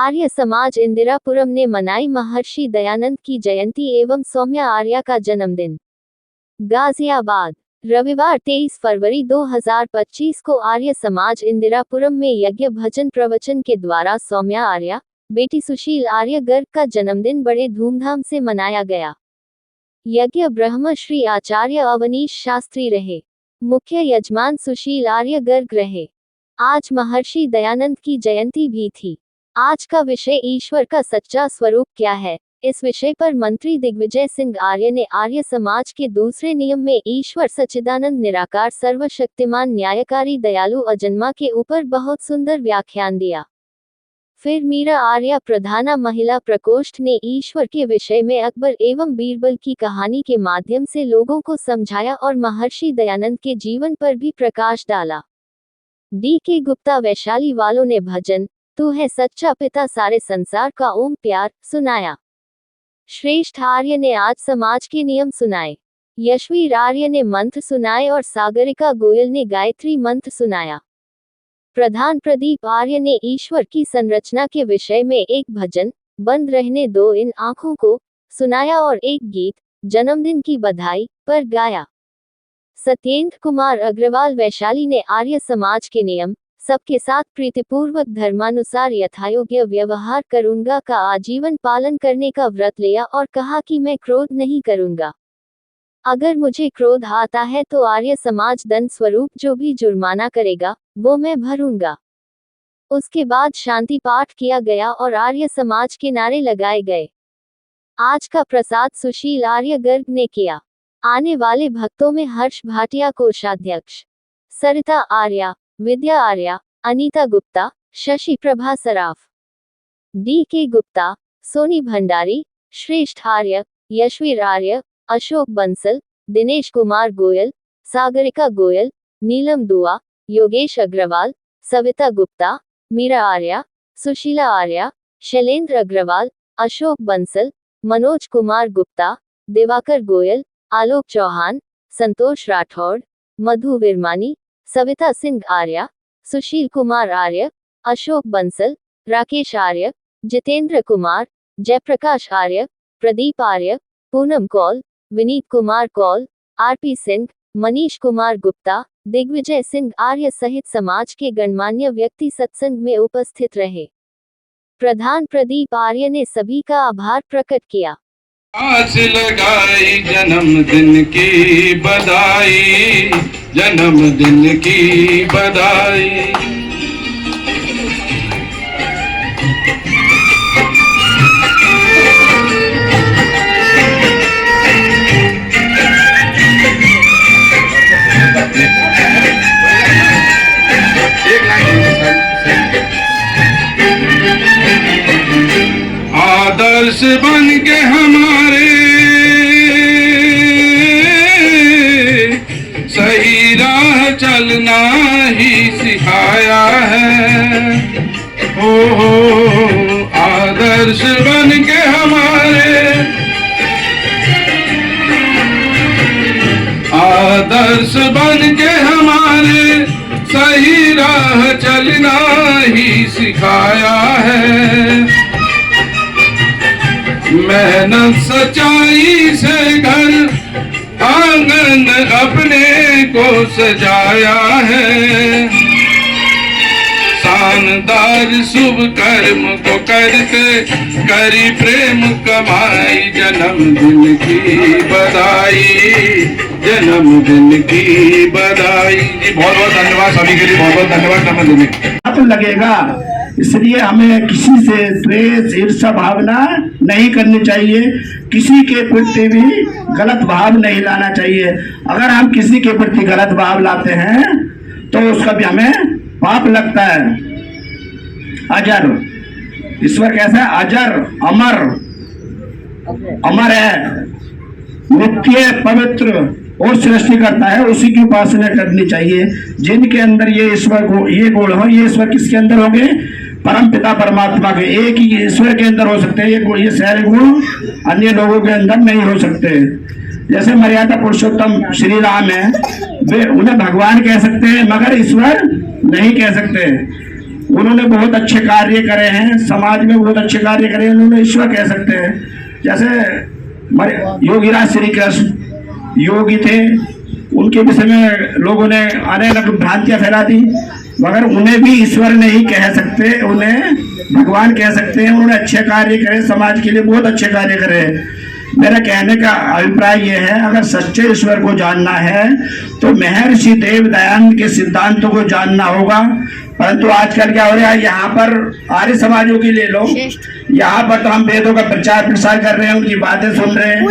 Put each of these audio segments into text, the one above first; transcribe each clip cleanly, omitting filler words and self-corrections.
आर्य समाज इंदिरापुरम ने मनाई महर्षि दयानंद की जयंती एवं सौम्या आर्या का जन्मदिन। गाजियाबाद, रविवार 23 फरवरी 2025 को आर्य समाज इंदिरापुरम में यज्ञ भजन प्रवचन के द्वारा सौम्या आर्या, बेटी सुशील आर्य गर्ग का जन्मदिन बड़े धूमधाम से मनाया गया। यज्ञ ब्रह्मश्री आचार्य अवनीश शास्त्री रहे। मुख्य यजमान सुशील आर्य गर्ग रहे। आज महर्षि दयानंद की जयंती भी थी। आज का विषय ईश्वर का सच्चा स्वरूप क्या है, इस विषय पर मंत्री दिग्विजय सिंह आर्य ने आर्य समाज के दूसरे नियम में ईश्वर सच्चिदानंद निराकार सर्वशक्तिमान न्यायकारी दयालु अजन्मा के ऊपर बहुत सुंदर व्याख्यान दिया। फिर मीरा आर्या प्रधाना महिला प्रकोष्ठ ने ईश्वर के विषय में अकबर एवं बीरबल की कहानी के माध्यम से लोगों को समझाया और महर्षि दयानंद के जीवन पर भी प्रकाश डाला। D.K. गुप्ता वैशाली वालों ने भजन तू है सच्चा पिता सारे संसार का ओम प्यार सुनाया। श्रेष्ठ आर्य ने आज समाज के नियम सुनाए। यशवीर आर्य ने मंत्र सुनाए और सागरिका गोयल ने गायत्री मंत्र सुनाया। प्रधान प्रदीप आर्य ने ईश्वर की संरचना के विषय में एक भजन बंद रहने दो इन आंखों को सुनाया और एक गीत जन्मदिन की बधाई पर गाया। सत्येंद्र कुमार अग्रवाल वैशाली ने आर्य समाज के नियम सबके साथ प्रीतिपूर्वक धर्मानुसार यथायोग्य व्यवहार करूंगा का आजीवन पालन करने का व्रत लिया और कहा कि मैं क्रोध नहीं करूंगा। अगर मुझे क्रोध आता है तो आर्य समाज दंड स्वरूप जो भी जुर्माना करेगा वो मैं भरूंगा। उसके बाद शांति पाठ किया गया और आर्य समाज के नारे लगाए गए। आज का प्रसाद सुशील आर्य गर्ग ने किया। आने वाले भक्तों में हर्ष भाटिया कोषाध्यक्ष, सरिता आर्या, विद्या आर्या, अनीता गुप्ता, शशि प्रभा सराफ, D.K. गुप्ता, सोनी भंडारी, श्रेष्ठ आर्य, यशवीर आर्य, अशोक बंसल, दिनेश कुमार गोयल, सागरिका गोयल, नीलम दुआ, योगेश अग्रवाल, सविता गुप्ता, मीरा आर्या, सुशीला आर्या, शैलेंद्र अग्रवाल, अशोक बंसल, मनोज कुमार गुप्ता, दिवाकर गोयल, आलोक चौहान, संतोष राठौड़, मधु विरमानी, सविता सिंह आर्या, सुशील कुमार आर्य, अशोक बंसल, राकेश आर्य, जितेंद्र कुमार, जयप्रकाश आर्य, प्रदीप आर्य, पूनम कौल, विनीत कुमार कौल, R.P. सिंह, मनीष कुमार गुप्ता, दिग्विजय सिंह आर्य सहित समाज के गणमान्य व्यक्ति सत्संग में उपस्थित रहे। प्रधान प्रदीप आर्य ने सभी का आभार प्रकट किया। आज लगाई जन्मदिन की बधाई, जन्मदिन की बधाई। आदर्श बन के हमारे सही राह चलना ही सिखाया है। हो आदर्श बन के हमारे, आदर्श बन के हमारे सही राह चलना ही सिखाया है। मेहनत सच्चाई से घर आंगन अपने को सजाया है। शानदार शुभ कर्म को करके करी प्रेम कमाई, जन्मदिन की बधाई, जन्मदिन की बधाई। जी बहुत बहुत धन्यवाद सभी के लिए, बहुत बहुत धन्यवाद। जन्मदिन लगेगा, इसलिए हमें किसी से द्वेष ईर्ष्या भावना नहीं करनी चाहिए। किसी के प्रति भी गलत भाव नहीं लाना चाहिए। अगर हम किसी के प्रति गलत भाव लाते हैं तो उसका भी हमें पाप लगता है। अजर, ईश्वर कैसा है? अजर, अमर, अमर है, नित्य पवित्र और सृष्टि करता है, उसी की उपासना करनी चाहिए। जिनके अंदर ये ईश्वर ये गुण हो, ये ईश्वर किसके अंदर होंगे? परम पिता परमात्मा के। एक ही ईश्वर के अंदर हो सकते हैं ये सारे गुण, अन्य लोगों के अंदर नहीं हो सकते। जैसे मर्यादा पुरुषोत्तम श्री राम है, वे उन्हें भगवान कह सकते हैं मगर ईश्वर नहीं कह सकते। उन्होंने बहुत अच्छे कार्य करे हैं, समाज में बहुत अच्छे कार्य करे हैं, उन्होंने ईश्वर कह सकते हैं। जैसे योगीराज श्री कृष्ण योगी थे, उनके विषय में लोगों ने अनेक भ्रांतियां फैला दी, मगर उन्हें भी ईश्वर नहीं कह सकते, उन्हें भगवान कह सकते हैं। उन्होंने अच्छे कार्य करे, समाज के लिए बहुत अच्छे कार्य करे। मेरा कहने का अभिप्राय यह है, अगर सच्चे ईश्वर को जानना है तो महर्षि देव दयानंद के सिद्धांतों को जानना होगा। परंतु आजकल क्या हो रहा है, यहाँ पर आर्य समाजों की ले लो, यहाँ पर तो हम वेदों का प्रचार प्रसार कर रहे हैं, उनकी बातें सुन रहे हैं,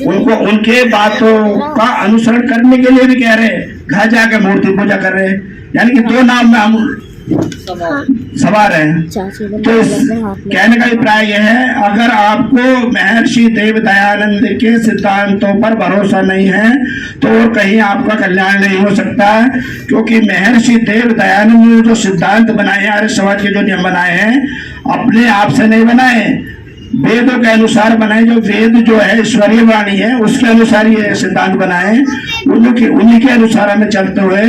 उनको उनके बातों का अनुसरण करने के लिए भी कह रहे हैं, घर जाकर मूर्ति पूजा कर रहे हैं, यानी कि दो नाम में हम सवार हैं। तो कहने का अभिप्राय यह है, अगर आपको महर्षि देव दयानंद के सिद्धांतों पर भरोसा नहीं है तो और कहीं आपका कल्याण नहीं हो सकता है, क्योंकि महर्षि देव दयानंद ने जो सिद्धांत बनाए हैं, आर्य समाज के जो नियम बनाए हैं, अपने आप से नहीं बनाए, वेदों के अनुसार बनाए। जो वेद जो है ईश्वरीय वाणी है, उसके अनुसार ये सिद्धांत बनाए, उन्हीं के अनुसार हमें चलते हुए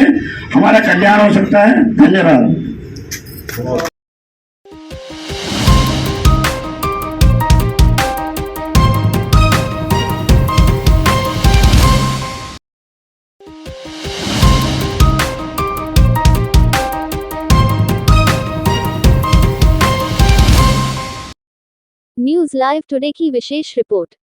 हमारा कल्याण हो सकता है। धन्यवाद। न्यूज लाइव टुडे की विशेष रिपोर्ट।